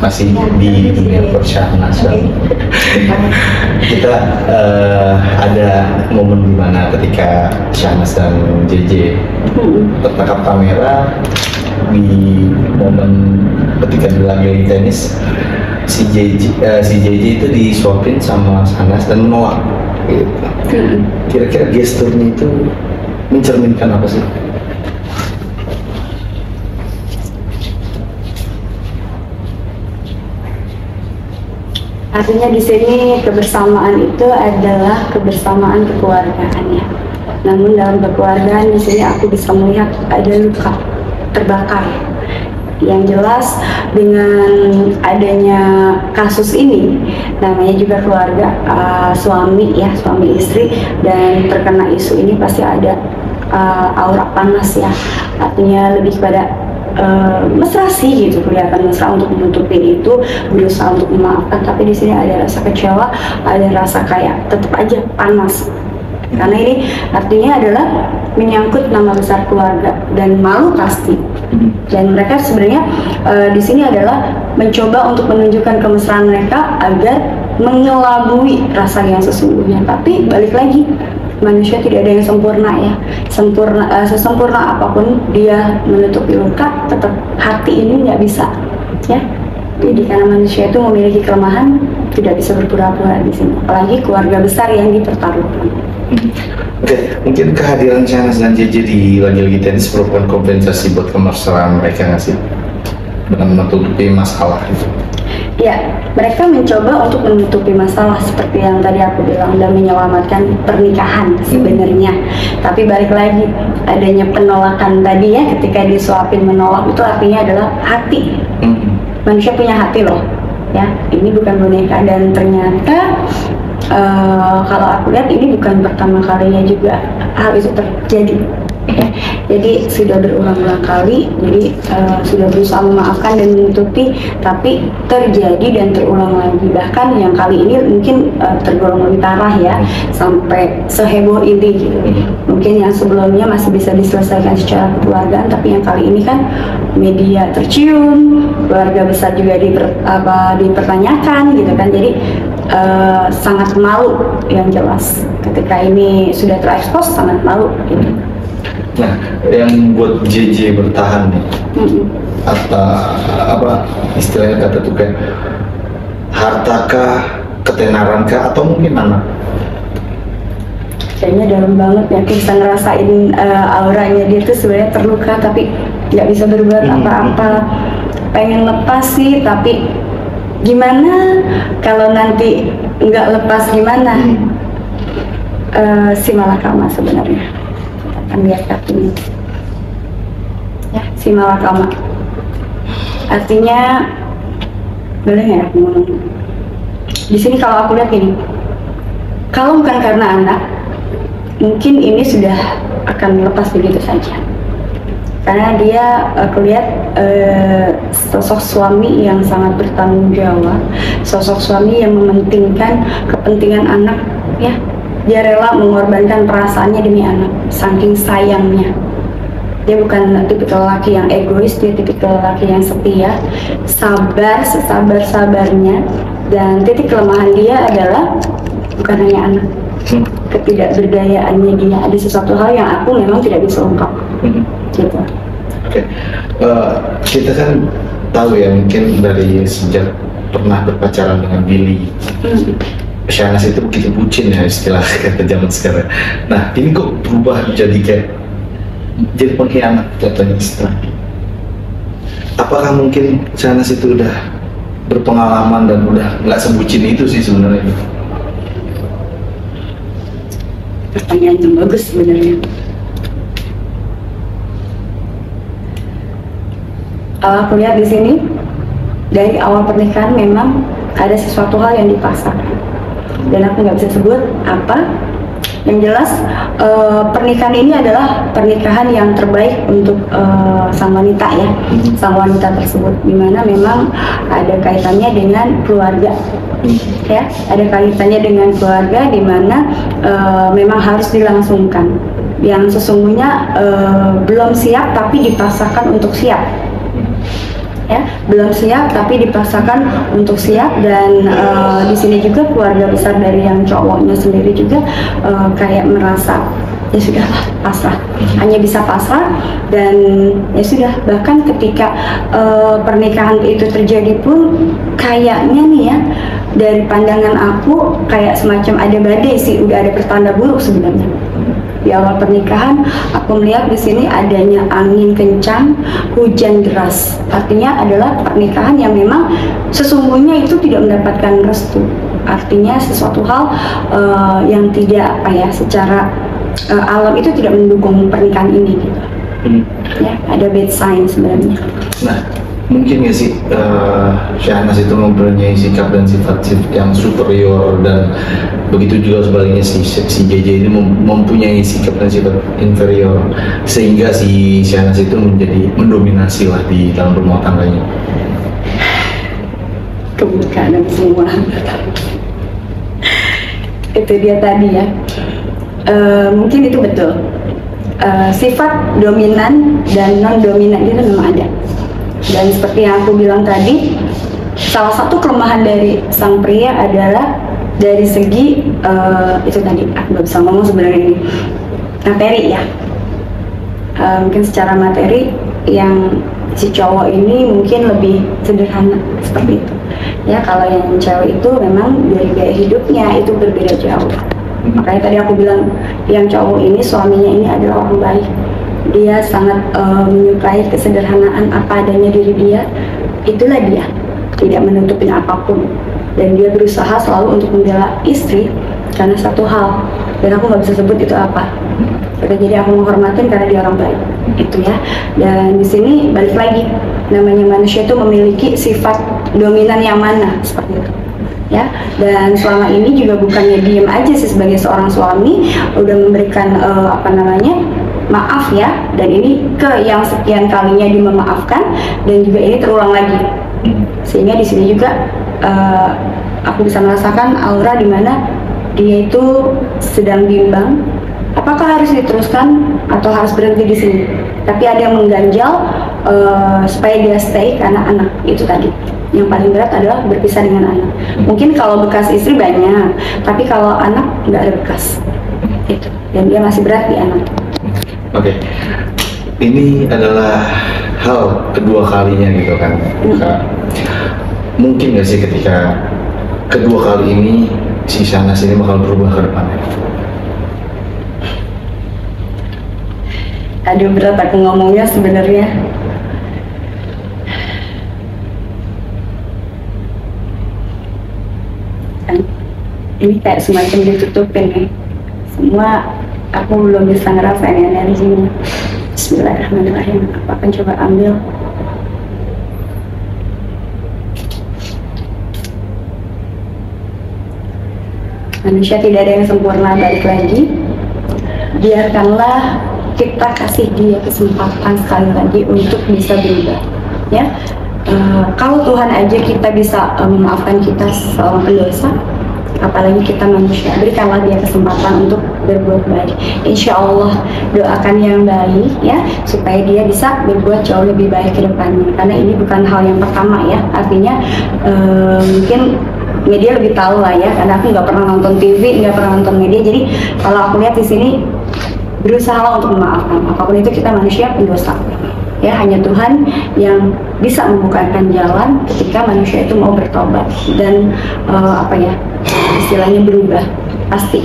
masih di dunia persyahnasan. Kita ada momen dimana ketika Syahnas dan JJ tertangkap kamera di momen ketika dilagi tenis, si JJ itu disuapin sama Syahnas dan menolak gitu. Kira-kira gesturnya itu mencerminkan apa sih? Artinya di sini kebersamaan itu adalah kebersamaan kekeluargaan ya. Namun dalam kekeluargaan di sini aku bisa melihat ada luka terbakar. Yang jelas dengan adanya kasus ini, namanya juga keluarga, suami istri, dan terkena isu ini pasti ada aura panas ya. Artinya lebih kepada mesra sih gitu, kelihatan mesra untuk menutupin itu, berusaha untuk memaafkan, tapi di sini ada rasa kecewa, ada rasa kayak tetap aja panas. Karena ini artinya adalah menyangkut nama besar keluarga dan malu pasti. Dan mereka sebenarnya di sini adalah mencoba untuk menunjukkan kemesraan mereka agar mengelabui rasa yang sesungguhnya. Tapi balik lagi, manusia tidak ada yang sempurna ya. Sesempurna apapun dia menutupi luka, tetap hati ini nggak bisa ya. Jadi karena manusia itu memiliki kelemahan, tidak bisa berpura-pura di sini. Apalagi keluarga besar yang dipertaruhkan. Oke, mungkin kehadiran Syahnas dan JJ di lagi-lagi tenis merupakan kompensasi buat kemesraan mereka nggak sih? Dengan menutupi masalah itu. Ya, mereka mencoba untuk menutupi masalah seperti yang tadi aku bilang dan menyelamatkan pernikahan sebenarnya. Tapi balik lagi, adanya penolakan tadi ya, ketika disuapin menolak itu artinya adalah hati. Manusia punya hati loh, ya. Ini bukan boneka dan ternyata kalau aku lihat ini bukan pertama kalinya juga hal itu terjadi. Jadi sudah berulang-ulang kali, jadi sudah berusaha memaafkan dan menutupi, tapi terjadi dan terulang lagi. Bahkan yang kali ini mungkin tergolong lebih parah ya, sampai seheboh ini gitu. Mungkin yang sebelumnya masih bisa diselesaikan secara kekeluargaan, tapi yang kali ini kan media tercium, keluarga besar juga dipertanyakan gitu kan. Jadi sangat malu yang jelas. Ketika ini sudah terekspos, sangat malu gitu. Nah, yang buat JJ bertahan nih, apa istilahnya kata tuh kayak hartakah, ketenarankah, atau mungkin anak? Kayaknya dalam banget ya, bisa ngerasain auranya dia tuh sebenarnya terluka tapi nggak bisa berbuat apa-apa. Pengen lepas sih, tapi gimana kalau nanti nggak lepas gimana? Si malakama sebenarnya akan lihat kakinya ya, si malakama artinya boleh nggak aku ngomong di sini? Kalau aku lihat ini, kalau bukan karena anak, mungkin ini sudah akan lepas begitu saja, karena dia aku lihat sosok suami yang sangat bertanggung jawab, sosok suami yang mementingkan kepentingan anak ya. Dia rela mengorbankan perasaannya demi anak, saking sayangnya. Dia bukan tipikal laki yang egois, dia tipikal laki yang setia, sabar sesabar-sabarnya, dan titik kelemahan dia adalah bukan hanya anak, ketidakberdayaannya dia. Ada sesuatu hal yang aku memang tidak bisa ungkap. Gitu. Oke. Kita kan tahu ya, mungkin dari sejak pernah berpacaran dengan Billy, Syahnas itu begitu bucin ya, istilah kata zaman sekarang. Nah, ini kok berubah jadi pengkhianat katanya istilah. Apakah mungkin Syahnas itu udah berpengalaman dan udah nggak sebucin itu sih sebenarnya? Pertanyaan yang bagus sebenarnya. Aku lihat di sini dari awal pernikahan memang ada sesuatu hal yang dipaksakan. Dan aku nggak bisa sebut apa. Yang jelas pernikahan ini adalah pernikahan yang terbaik untuk sang wanita ya, sang wanita tersebut, dimana memang ada kaitannya dengan keluarga ya, ada kaitannya dengan keluarga, dimana memang harus dilangsungkan. Yang sesungguhnya belum siap tapi dipaksakan untuk siap. ya, belum siap tapi dipaksakan untuk siap. Dan di sini juga keluarga besar dari yang cowoknya sendiri juga kayak merasa ya sudahlah, pasrah, hanya bisa pasrah. Dan ya sudah, bahkan ketika pernikahan itu terjadi pun kayaknya nih ya, dari pandangan aku kayak semacam ada badai sih, udah ada pertanda buruk sebenarnya. Di awal pernikahan aku melihat di sini adanya angin kencang, hujan deras. Artinya adalah pernikahan yang memang sesungguhnya itu tidak mendapatkan restu. Artinya sesuatu hal yang tidak apa ya, secara alam itu tidak mendukung pernikahan ini gitu. Ya, ada bad sign sebenarnya. Nah, mungkin nggak sih Syahnas itu mempunyai sikap dan sifat yang superior, dan begitu juga sebaliknya si JJ ini mempunyai sikap dan sifat inferior, sehingga si Syahnas itu mendominasi lah di dalam rumah tangganya. Kebukaan semua. Itu dia tadi ya. Mungkin itu betul. Sifat dominan dan non dominan itu memang ada. Dan seperti yang aku bilang tadi, salah satu kelemahan dari sang pria adalah dari segi itu tadi, aku nggak bisa ngomong sebenarnya ini materi ya. Mungkin secara materi yang si cowok ini mungkin lebih sederhana seperti itu. Ya, kalau yang cewek itu memang dari gaya hidupnya itu berbeda jauh. Makanya tadi aku bilang yang cowok ini, suaminya ini adalah orang baik. Dia sangat menyukai kesederhanaan apa adanya diri dia. Itulah dia, tidak menutupin apapun. Dan dia berusaha selalu untuk membela istri karena satu hal, dan aku nggak bisa sebut itu apa. Jadi aku menghormatin karena dia orang baik, itu ya. Dan di sini balik lagi, namanya manusia itu memiliki sifat dominan yang mana, seperti itu. Ya, dan selama ini juga bukannya diem aja sih sebagai seorang suami, udah memberikan maaf ya, dan ini ke yang sekian kalinya dia memaafkan, dan juga ini terulang lagi, sehingga di sini juga aku bisa merasakan aura di mana dia itu sedang bimbang, apakah harus diteruskan atau harus berhenti di sini. Tapi ada yang mengganjal supaya dia stay karena anak itu tadi. Yang paling berat adalah berpisah dengan anak. Mungkin kalau bekas istri banyak, tapi kalau anak nggak ada bekas. Itu. Dan dia masih berat di anak. Oke. Ini adalah hal kedua kalinya gitu kan. Mungkin nggak sih ketika kedua kali ini si Syahnas ini bakal berubah ke depannya? Aduh, berat aku ngomongnya sebenarnya. Ini kayak semacam ditutupin nih. Semua aku belum bisa ngerasain energinya. Bismillahirrahmanirrahim. Aku akan coba ambil. Manusia tidak ada yang sempurna, balik lagi. Biarkanlah kita kasih dia kesempatan sekali lagi untuk bisa berubah. Ya, kalau Tuhan aja kita bisa memaafkan kita seorang pendosa, apalagi kita manusia. Berikanlah dia kesempatan untuk berbuat baik. Insya Allah doakan yang baik ya, supaya dia bisa berbuat jauh lebih baik ke depannya. Karena ini bukan hal yang pertama ya. Artinya mungkin media lebih tahu lah ya, karena aku nggak pernah nonton TV, nggak pernah nonton media. Jadi kalau aku lihat di sini, berusaha untuk memaafkan. Apapun itu, kita manusia pendosa. Ya, hanya Tuhan yang bisa membukakan jalan ketika manusia itu mau bertobat dan istilahnya berubah. Pasti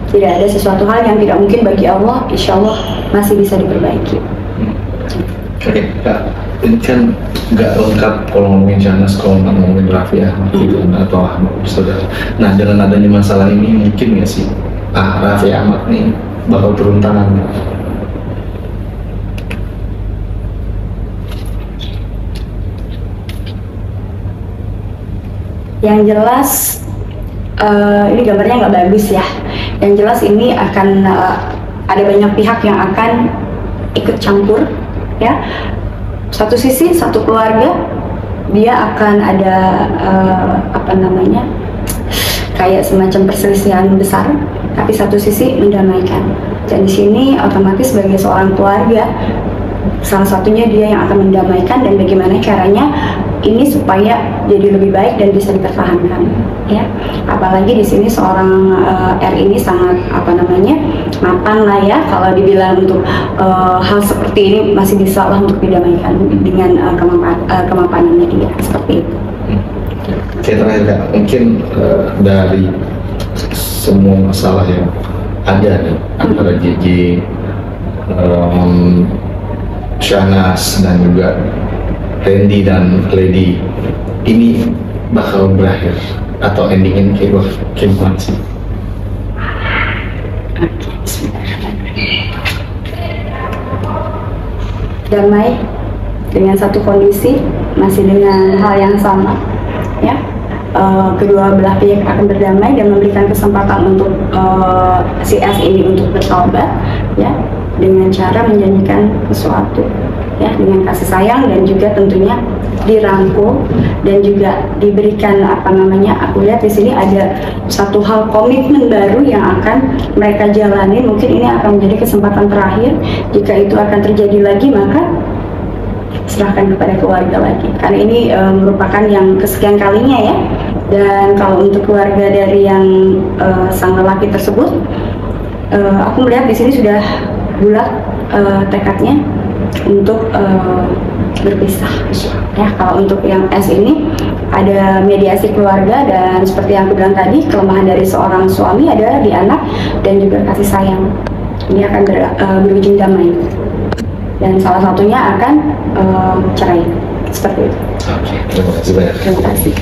tidak ada sesuatu hal yang tidak mungkin bagi Allah. Insya Allah masih bisa diperbaiki. Oke, Kak, ini kan nggak lengkap kalau ngomongin Syahnas, kalau nggak ngomongin Raffi Ahmad gitu atau Ahmad saudara. Nah, dengan adanya masalah ini mungkin nggak sih Raffi Ahmad nih bakal turun tangan? Yang jelas ini gambarnya nggak bagus ya. Yang jelas ini akan ada banyak pihak yang akan ikut campur ya. Satu sisi, satu keluarga dia akan ada kayak semacam perselisihan besar, tapi satu sisi mendamaikan. Dan di sini otomatis sebagai seorang keluarga salah satunya dia yang akan mendamaikan dan bagaimana caranya ini supaya jadi lebih baik dan bisa dipertahankan, ya. Apalagi di sini seorang R ini sangat mapan lah ya, kalau dibilang untuk hal seperti ini masih bisa lah untuk didamaikan dengan kemapanannya dia seperti itu. Oke, terakhir Kak, mungkin dari semua masalah yang ada nih antara JJ, Shahnaz dan juga Randy dan Lady, ini bakal berakhir atau endingnya kayak gimana sih? Damai dengan satu kondisi, masih dengan hal yang sama, ya. Kedua belah pihak akan berdamai dan memberikan kesempatan untuk si S ini untuk bertobat, ya, dengan cara menjanjikan sesuatu, ya, dengan kasih sayang dan juga tentunya dirangkul dan juga diberikan aku lihat di sini ada satu hal komitmen baru yang akan mereka jalani. Mungkin ini akan menjadi kesempatan terakhir. Jika itu akan terjadi lagi, maka serahkan kepada keluarga lagi, karena ini merupakan yang kesekian kalinya, ya. Dan kalau untuk keluarga dari yang sang lelaki tersebut, aku melihat di sini sudah bulat tekadnya untuk berpisah, ya. Kalau untuk yang S ini ada mediasi keluarga, dan seperti yang aku bilang tadi, kelemahan dari seorang suami adalah di anak dan juga kasih sayang. Ini akan berujung damai, dan salah satunya akan cerai, seperti itu. Oke, terima kasih banyak. Terima kasih.